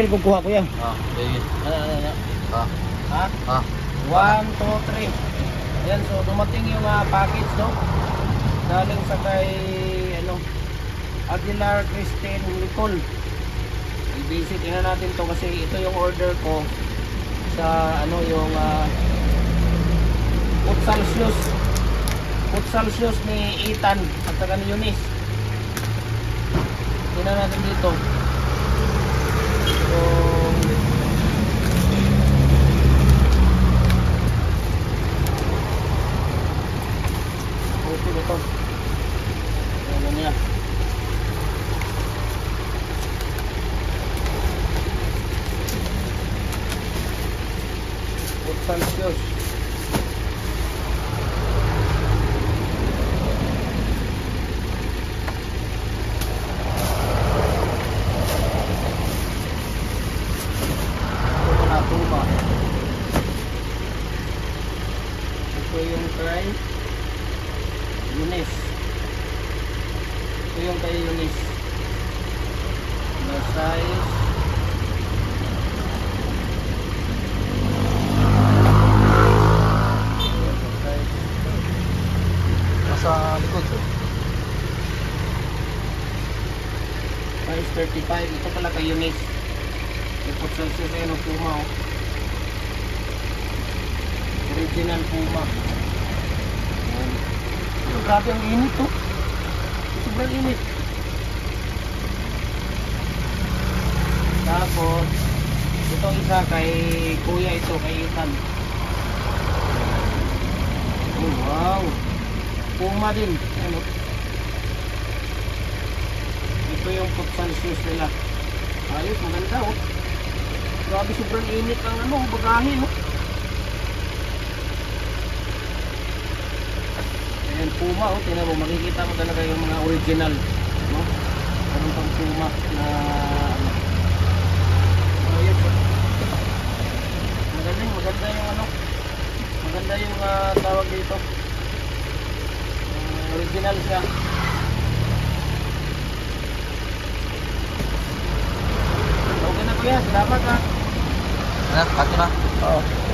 sample kukuha ko yan. Sige. Ha? 1, 2, 3. Ayan, so dumating yung package, no? Galing sa kay, Aguilar Christine Nicole. I-visit na natin to kasi ito yung order ko sa, yung futsal shoes ni Ethan at saka ni Eunice. Tingnan natin dito. So, ito. Ano niya? Futsal shoes. Ito yung kay Eunice. Ito yung kay Eunice. The size Nasa likod. size 35. Ito pala kay Eunice. Yung futsal shoes na yun, Puma, original Puma. Grabe ang init, sobrang init. Tapos itong isa kay kuya, ito kay Ethan. Oh, wow, Puma din. Ito yung futsal shoes nila. Ayos, maganda, grabe, sobrang init ang bagahe, Ayan, Puma, tingnan mo, makikita mo talaga yung mga original, Parang pang Puma na ayun, maganda yung maganda yung tawag dito, original siya. Okay na kuya, salamat ha. Cut na. Oo.